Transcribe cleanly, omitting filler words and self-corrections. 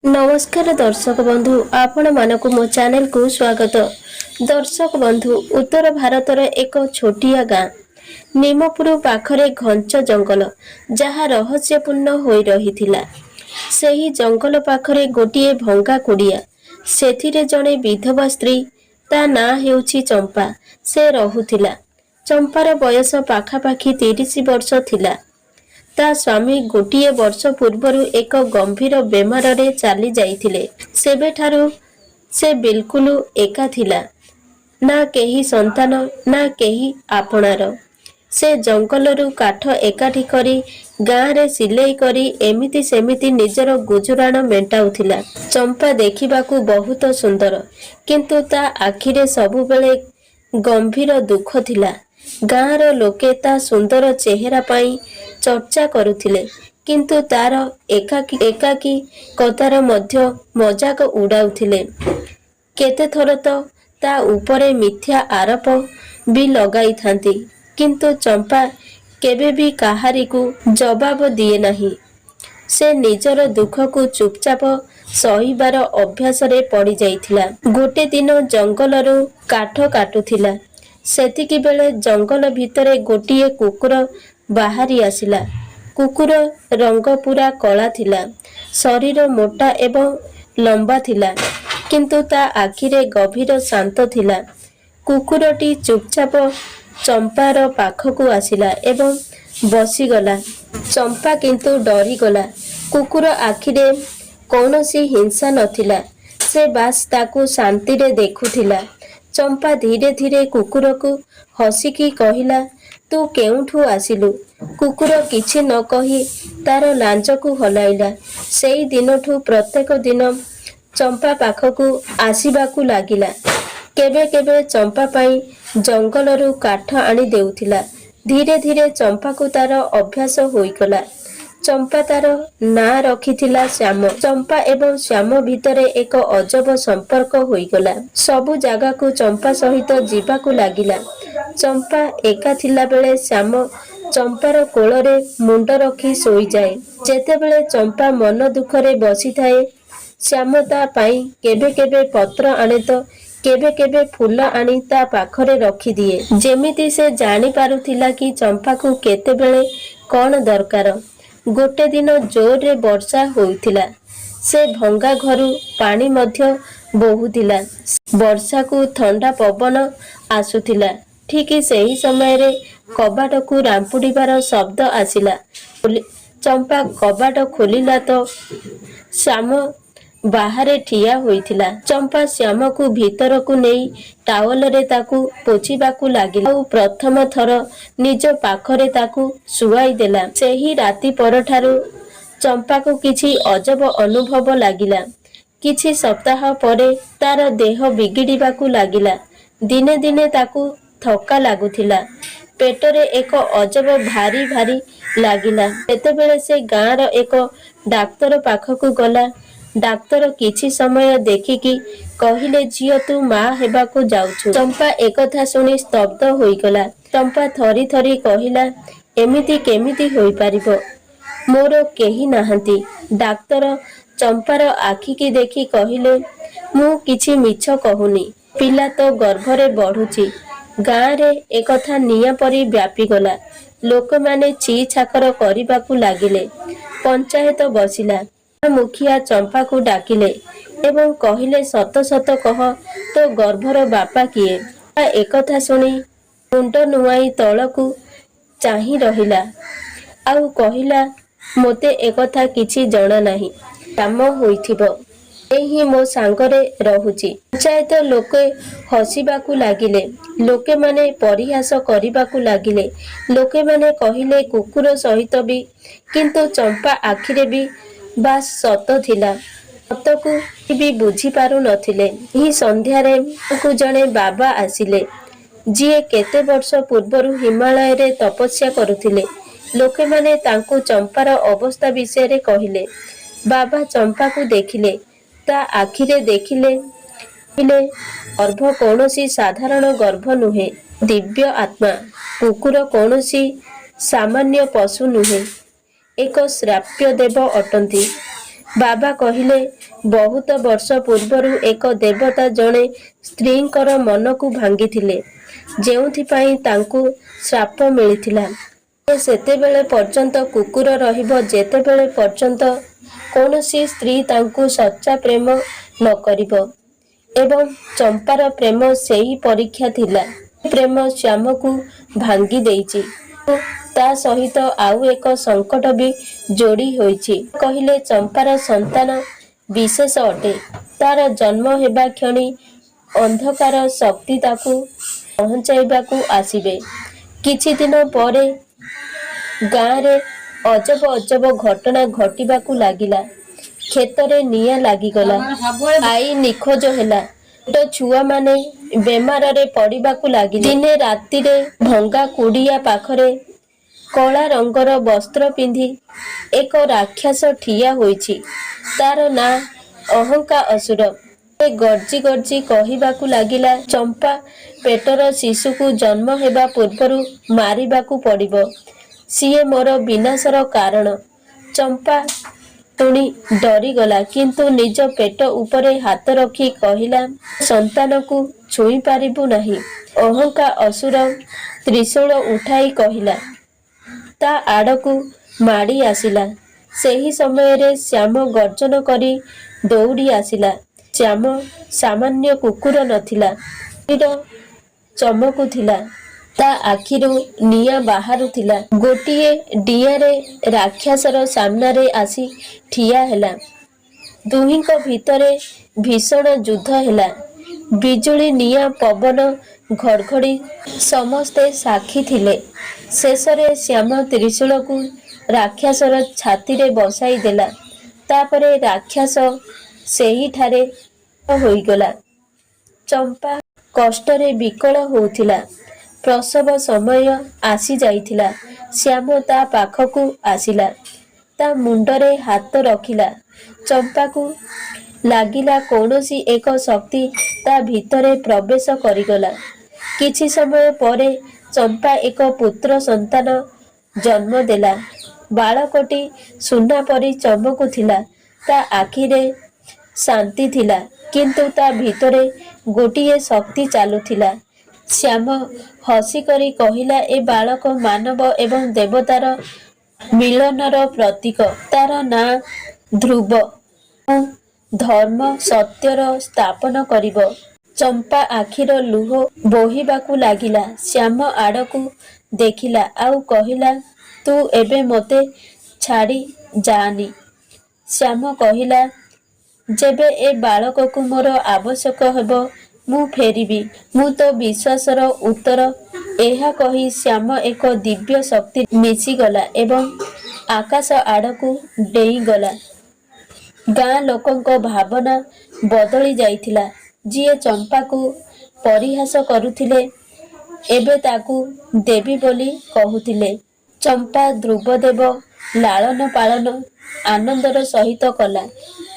नमस्कार दर्शक बंधु आपण मानक मो चैनल को स्वागत। दर्शक बंधु उत्तर भारतर एक छोटिया गाँ नीमपुर पाखरे घंच जंगल जहाँ रहस्यपूर्ण होई रहिथिला। सेही जंगल पाखरे गोटिए भंगा कुड़िया सेथिरे जणे विधवा स्त्री ता ना हेउछि चंपा से रहुथिला। चंपार बयस पाखापाखि 30 वर्ष थिला। ता स्वामी गोटिए वर्ष पूर्वरु एक गंभीर बेमारे चली जाइथिले। सेबेठारु से बिल्कुल एका थिला, ना केही संतान ना केही आपणार। से जंगलरू काठ एकाठी करी गाँ रे सिलेई करी एमिति सेमिति निजर गुजराण मेंटाउथिला। चंपा देखिबाकू बहुत सुंदर, किंतु ता आखिरे सबुबेले गंभीर दुख थिला। गाँर लोके ता सुंदर चेहरा पाई चर्चा करुथिले, किंतु तार एकाकी एकाकी कतार मध्य मजाक उड़ाउथिले। केते थर तो ता उपरे मिथ्या आरोप भी लगाई थांती, किंतु चंपा केबे भी काहारिकू जवाब दिए नहीं। से निजर दुख को चुपचाप सहिबार अभ्यास रे पड़ी जाइथिला। गोटे दिन जंगलरू काठ काटुथिला। सेतिकी बेले जंगल भितरे गोटिए कुकुर बाहरी आसिला। कुकुर रंग पूरा कला थिला, शरीर मोटा एवं लंबा थिला, किंतु ता आखिरे गभीर शांत थिला। कुकुरटी चुपचाप चंपार पाखकू आसिला एवं बसीगला। चंपा किंतु डरीगला। कुकुर आखिरे कौनसी हिंसा नथिला, से बास ताकू शांति रे देखुथिला। चंपा धीरे धीरे कुकुर को हसिकी कहिला, तू केउठू आसिलु? कुकुर किछि न कही तार लांज को हलाइला। सेई दिनठू प्रत्येक दिन चंपा पाखकू आसिबाकू लागिला। केबे केबे चंपा पाई जंगलरू काठ आनी देउथिला। धीरे धीरे चंपा को तार अभ्यास होइगला। चंपा तार ना रखिथिला श्याम। चंपा एवं श्याम भितरे एक अजब संपर्क होइगला। सबु जागा को चंपा सहित जीवाकू लागिला। चंपा एका थिला बेले श्याम चंपार कोଳରେ मुंड रखी सोई जाए। जेतेबेले चंपा मन दुखरे बसी थाए, श्याम ता पाई केबे केबे पत्र आने तो केबे केबे फूल आनी ता पाखरे रखी दिए, जेमिति से जानी पारुथिला कि चंपा को केतेबेले कौन दरकार। गोटे दिन जोर रे वर्षा होइथिला। से भंगा घरू पानी मध्य बहुथिला। वर्षा को ठंडा पवन आसुथिला। ठीक सही समय रे कबाट को रामपुड़ीबार शब्द आसिला। चंपा कबाट खोलिला तो श्याम बाहरे ठिया होइथिला। चंपा श्याम को भीतर को नहीं टावल रे ताकू पोछिबाकू लागिला। प्रथम थर निज पाखरे ताकू सुआई देला। सेही राति परठारु चंपा को किछि अजब अनुभव लागिला। किछि सप्ताह परे तार देह बिगिड़िबाकू लागिला। दिने दिने ताकू थका लागुथिला। पेटरे एक अजब भारी भारी लागिला। सेतेबेले से गाँर एक डाक्तर पाखकू गला। डाक्तर किछि समय देखिकी कहिले, झियो तू माँ हेबाकू जाउछु। चंपा एकथा सुनी स्तब्ध होइगला। चंपा थरी थरी कहिला, एमिति केमिति होई पारिबो? मोर केही नाहंती। डाक्तर चंपार आखि की देखी कहिले, मु किछि मिछ कहुनी। पिला तो गर्भरे बढ़ुची। गाँ रे एकथा निया परी व्यापीगला। लोक माने ची छाकर करिबाकू लागिले। पंचायत बसिला। मुखिया चंपा को डाकिले एवं कहिले, सत सत कह, तो गर्भर बापा किए? एकथा सुनी मुंड नुआई तलकू चाही रहिला। आउ कहिला, मोते एकथा किछि जणा नाही। काम होइथिबो, एही मो सांगरे रहुची। पंचायत लोके हसिबाकू लागिले। लोके माने परिहास करिबाकू लागिले। लोके माने कहिले कुकुर सहित भी, किंतु चंपा आखिरे भी बास सत थिला। सतकू भी बुझी पारु नथिले। एही संध्यारे को जणे बाबा आसिले, जिए केते वर्ष पूर्वरु हिमालय रे तपस्या करुथिले। लोके माने तांकू चंपार अवस्था विषय रे कहिले। बाबा चंपा को देखिले। ता आखिरे देखिले, गर्भ कौनसी साधारण गर्भ नुहे, दिव्य आत्मा। कुकुर कौनसी सामान्य पशु नुहे, एक श्राप्य देव अटंती। ବାବା କହିଲେ, ବହୁତ ବର୍ଷ ପୂର୍ବରୁ ଏକ ଦେବତା ଜଣେ ସ୍ତ୍ରୀଙ୍କର ମନକୁ ଭାଙ୍ଗିଥିଲେ, ଯେଉଁଥିପାଇଁ ତାଙ୍କୁ ଶ୍ରାପ ମିଳିଥିଲା। ସେତେବେଳେ ପର୍ଯ୍ୟନ୍ତ କୁକୁର ରହିବ ଯେତେବେଳେ ପର୍ଯ୍ୟନ୍ତ କୌଣସି ସ୍ତ୍ରୀ ତାଙ୍କୁ ସଚ୍ଚା ପ୍ରେମ ନ କରିବ। ଏବଂ ଚମ୍ପାର ପ୍ରେମ ସେହି ପରୀକ୍ଷା ଥିଲା। ପ୍ରେମ ଶ୍ୟାମକୁ ଭାଙ୍ଗି ଦେଇଛି। ତା ସହିତ ଆଉ ଏକ ସଙ୍କଟ ବି ଯୋଡ଼ି ହୋଇଛି। କହିଲେ ଚମ୍ପାର ସନ୍ତାନ ବିଶେଷ ଅଟେ। ତାର ଜନ୍ମ ହେବା କ୍ଷଣି ଅନ୍ଧକାର ଶକ୍ତି ତାକୁ ପହଞ୍ଚାଇବାକୁ ଆସିବେ। କିଛି ଦିନ ପରେ ଗାଁରେ ଅଜବ ଅଜବ ଘଟଣା ଘଟିବାକୁ ଲାଗିଲା। କ୍ଷେତରେ ନିଆଁ ଲାଗିଗଲା। ଆଈ ନିଖୋଜ ହେଲା। ଛୋଟ ଛୁଆମାନେ ବେମାରରେ ପଡ଼ିବାକୁ ଲାଗିଲେ। ଦିନେ ରାତିରେ ଭଙ୍ଗା କୁଡ଼ିଆ ପାଖରେ କଳା ରଙ୍ଗର ବସ୍ତ୍ର ପିନ୍ଧି ଏକ ରାକ୍ଷସ ଠିଆ ହୋଇଛି। ତାର ନାଁ ଅହଙ୍କା ଅସୁର। ସେ ଗର୍ଜି ଗର୍ଜି କହିବାକୁ ଲାଗିଲା, ଚମ୍ପା ପେଟର ଶିଶୁକୁ ଜନ୍ମ ହେବା ପୂର୍ବରୁ ମାରିବାକୁ ପଡ଼ିବ। ସିଏ ମୋର ବିନାଶର କାରଣ। ଚମ୍ପା ଶୁଣି ଡରିଗଲା, କିନ୍ତୁ ନିଜ ପେଟ ଉପରେ ହାତ ରଖି କହିଲା, ସନ୍ତାନକୁ ଛୁଇଁ ପାରିବୁ ନାହିଁ। ଅହଙ୍କା ଅସୁର ତ୍ରିଶୂଳ ଉଠାଇ କହିଲା। ତା ଆଡ଼କୁ ମାଡ଼ି ଆସିଲା। ସେହି ସମୟରେ ଶ୍ୟାମ ଗର୍ଜନ କରି ଦୌଡ଼ି ଆସିଲା। ଶ୍ୟାମ ସାମାନ୍ୟ କୁକୁର ନଥିଲା। ଶରୀର ଚମକୁଥିଲା। ତା ଆଖିରୁ ନିଆଁ ବାହାରୁଥିଲା। ଗୋଟିଏ ଡିଆଁରେ ରାକ୍ଷସର ସାମ୍ନାରେ ଆସି ଠିଆ ହେଲା। ଦୁହିଁଙ୍କ ଭିତରେ ଭୀଷଣ ଯୁଦ୍ଧ ହେଲା। ବିଜୁଳି, ନିଆଁ, ପବନ, ଘଡ଼ଘଡ଼ି ସମସ୍ତେ ସାକ୍ଷୀ ଥିଲେ। ଶେଷରେ ଶ୍ୟାମ ତ୍ରିଶୂଳକୁ ରାକ୍ଷସର ଛାତିରେ ବସାଇ ଦେଲା। ତାପରେ ରାକ୍ଷସ ସେହିଠାରେ ହୋଇଗଲା। ଚମ୍ପା କଷ୍ଟରେ ବିକଳ ହେଉଥିଲା। ପ୍ରସବ ସମୟ ଆସି ଯାଇଥିଲା। ଶ୍ୟାମ ତା ପାଖକୁ ଆସିଲା। ତା ମୁଣ୍ଡରେ ହାତ ରଖିଲା। ଚମ୍ପାକୁ ଲାଗିଲା କୌଣସି ଏକ ଶକ୍ତି ତା ଭିତରେ ପ୍ରବେଶ କରିଗଲା। କିଛି ସମୟ ପରେ ଚମ୍ପା ଏକ ପୁତ୍ର ସନ୍ତାନ ଜନ୍ମ ଦେଲା। ବାଳକଟି ସୁନା ପରି ଚମକୁଥିଲା। ତା ଆଖିରେ ଶାନ୍ତି ଥିଲା, କିନ୍ତୁ ତା ଭିତରେ ଗୋଟିଏ ଶକ୍ତି ଚାଲୁଥିଲା। ଶ୍ୟାମ ହସିକରି କହିଲା, ଏ ବାଳକ ମାନବ ଏବଂ ଦେବତାର ମିଳନର ପ୍ରତୀକ। ତାର ନାଁ ଧ୍ରୁବ। ଧର୍ମ ସତ୍ୟର ସ୍ଥାପନ କରିବ। ଚମ୍ପା ଆଖିର ଲୁହ ବୋହିବାକୁ ଲାଗିଲା। ଶ୍ୟାମ ଆଡ଼କୁ ଦେଖିଲା ଆଉ କହିଲା, ତୁ ଏବେ ମୋତେ ଛାଡ଼ି ଯାଆନି। ଶ୍ୟାମ କହିଲା, ଯେବେ ଏ ବାଳକକୁ ମୋର ଆବଶ୍ୟକ ହେବ ମୁଁ ଫେରିବି। ମୁଁ ତୋ ବିଶ୍ୱାସର ଉତ୍ତର। ଏହା କହି ଶ୍ୟାମ ଏକ ଦିବ୍ୟ ଶକ୍ତି ମିଶିଗଲା ଏବଂ ଆକାଶ ଆଡ଼କୁ ଡେଇଁଗଲା। ଗାଁ ଲୋକଙ୍କ ଭାବନା ବଦଳି ଯାଇଥିଲା। ଯିଏ ଚମ୍ପାକୁ ପରିହାସ କରୁଥିଲେ, ଏବେ ତାକୁ ଦେବୀ ବୋଲି କହୁଥିଲେ। ଚମ୍ପା ଧ୍ରୁବଦେବ ଲାଳନ ପାଳନ ଆନନ୍ଦର ସହିତ କଲା।